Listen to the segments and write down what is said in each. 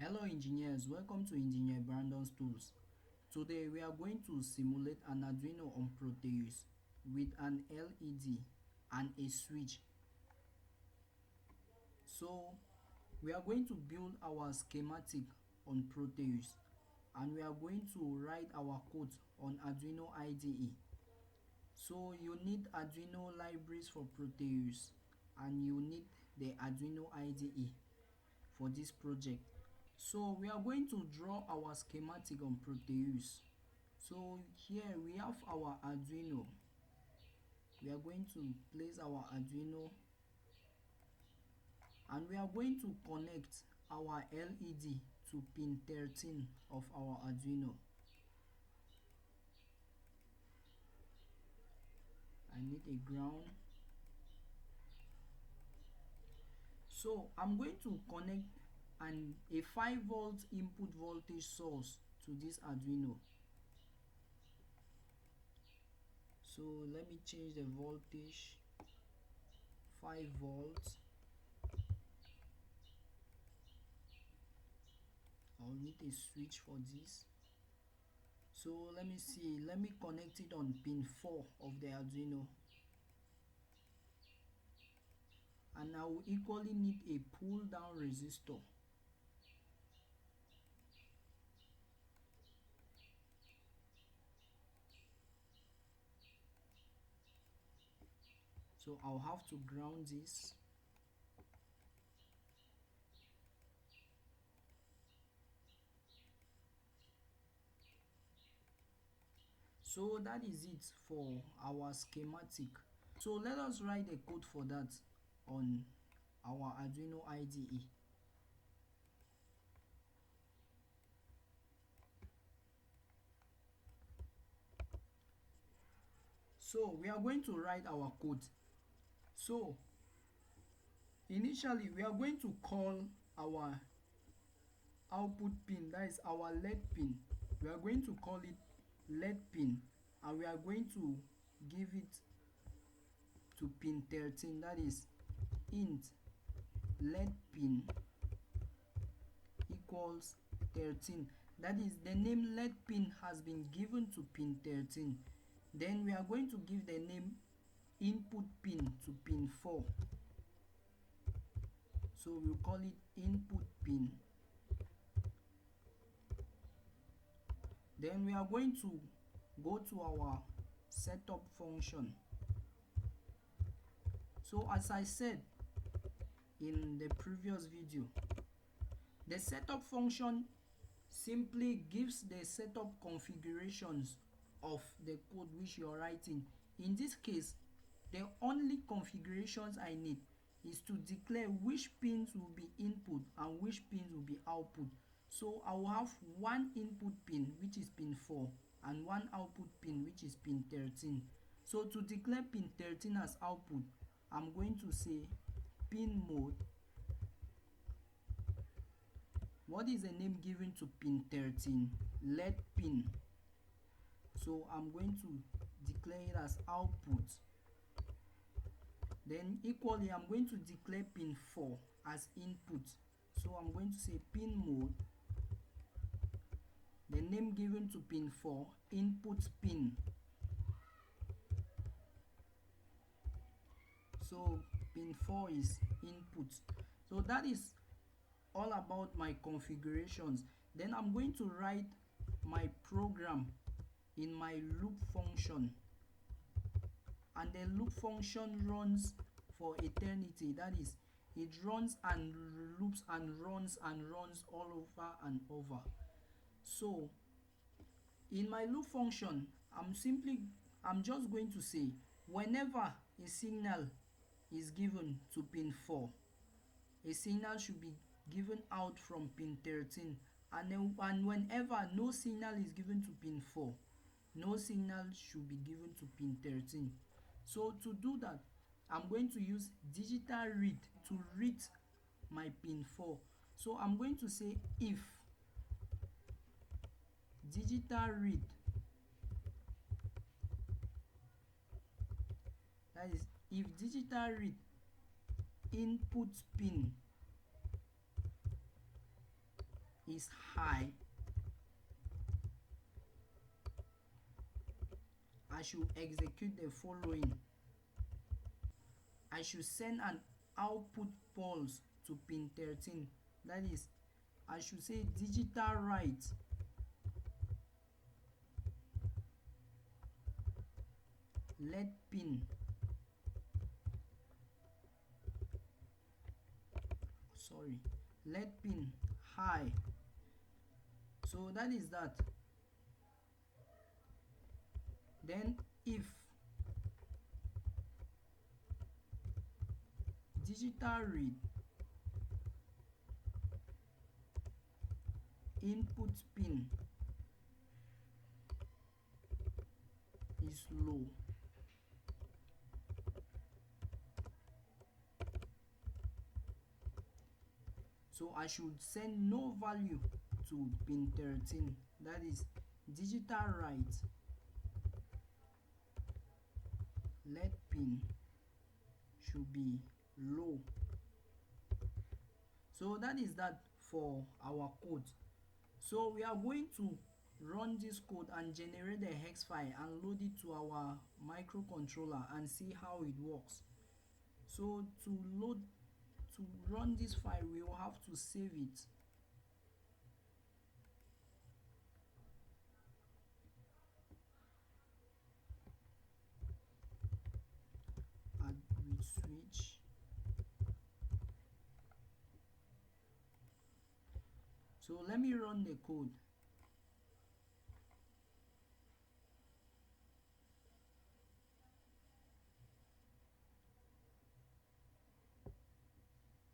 Hello engineers, welcome to Engineer Brandon's Tools. Today we are going to simulate an Arduino on Proteus with an LED and a switch. So we are going to build our schematic on Proteus and we are going to write our code on Arduino IDE. So you need Arduino libraries for Proteus and you need the Arduino IDE for this project. So we are going to draw our schematic on Proteus. So here we have our Arduino. We are going to place our Arduino and we are going to connect our LED to pin 13 of our Arduino. I need a ground. So I'm going to connect a 5-volt input voltage source to this Arduino. So let me change the voltage, 5 volts. I'll need a switch for this. So let me see, let me connect it on pin 4 of the Arduino. And I will equally need a pull down resistor. So I'll have to ground this. So that is it for our schematic. So let us write a code for that on our Arduino IDE. So we are going to write our code. So initially we are going to call our output pin, that is our LED pin. We are going to call it LED pin and we are going to give it to pin 13, that is int LED pin equals 13. That is, the name LED pin has been given to pin 13. Then we are going to give the name input pin to pin 4. So we'll call it input pin. Then we are going to go to our setup function. So as I said in the previous video, the setup function simply gives the setup configurations of the code which you're writing. In this case, the only configurations I need is to declare which pins will be input and which pins will be output. So I will have one input pin which is pin 4 and one output pin which is pin 13. So to declare pin 13 as output, I'm going to say pin mode. What is the name given to pin 13? LED pin. So I'm going to declare it as output. Then equally I'm going to declare pin 4 as input. So I'm going to say pin mode. The name given to pin 4, input pin. So pin 4 is input. So that is all about my configurations. Then I'm going to write my program in my loop function, and the loop function runs for eternity. That is, it runs and loops and runs all over and over. So in my loop function, I'm just going to say whenever a signal is given to pin 4, a signal should be given out from pin 13, and whenever no signal is given to pin 4, no signal should be given to pin 13. So to do that, I'm going to use digital read to read my pin 4. So I'm going to say if digital read, that is, if digital read input pin is high, I should execute the following. I should send an output pulse to pin 13. That is, I should say digital write let pin let pin high. So that is that. Then if digital read input pin is low, so I should send no value to pin 13. That is, digital write let pin should be low. So that is that for our code. So we are going to run this code and generate the hex file and load it to our microcontroller and see how it works. So to run this file, we will have to save it. Add with switch. So let me run the code.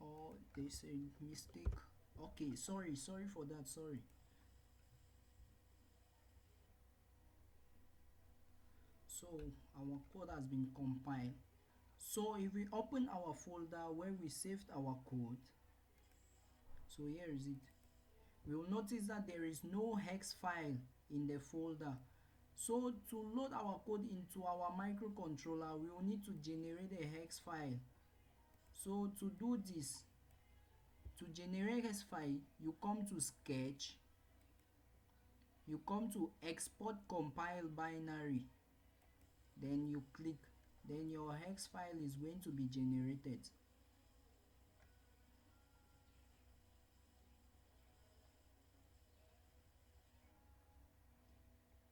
Oh, there's a mistake. Okay, sorry for that, sorry. So our code has been compiled. So if we open our folder where we saved our code, so here is it, we will notice that there is no hex file in the folder. So to load our code into our microcontroller, we will need to generate a hex file. So to do this, to generate hex file, you come to sketch, you come to export compile binary, then you click, then your hex file is going to be generated.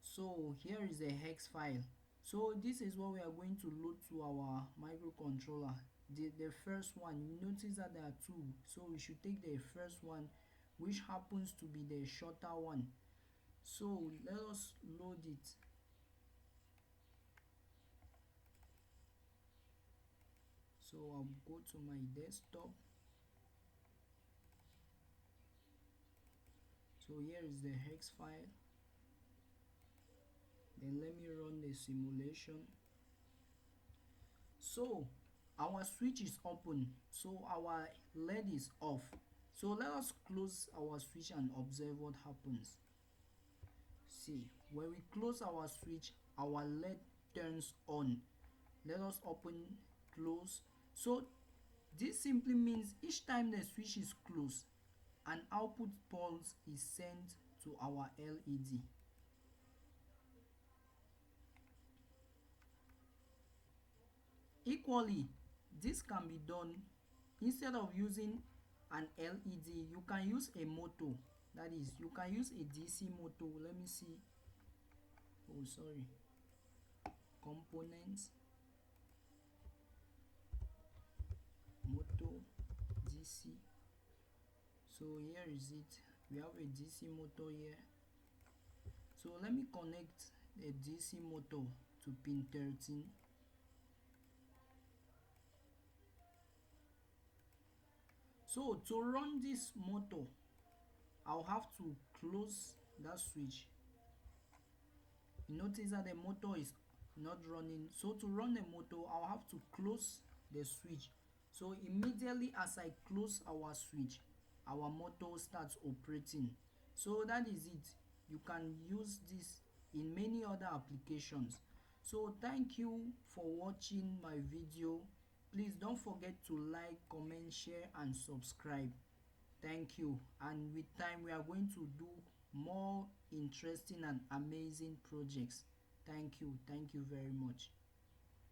So here is the hex file. So this is what we are going to load to our microcontroller. The first one, you notice that there are two, so we should take the first one, which happens to be the shorter one. So let us load it. So I'll go to my desktop. So here is the hex file. Then let me run the simulation. So our switch is open, so our LED is off. So let us close our switch and observe what happens. See, when we close our switch, our LED turns on. Let us open, close. So this simply means each time the switch is closed, an output pulse is sent to our LED. Equally, this can be done. Instead of using an LED, you can use a motor. That is, you can use a DC motor. Let me see. Oh, sorry. Components, motor, DC. So here is it. We have a DC motor here. So let me connect the DC motor to pin 13. So to run this motor, I'll have to close that switch. You notice that the motor is not running. So to run the motor, I'll have to close the switch. So immediately as I close our switch, our motor starts operating. So that is it. You can use this in many other applications. So thank you for watching my video. Please don't forget to like, comment, share and subscribe. Thank you. And with time, we are going to do more interesting and amazing projects. Thank you. Thank you very much.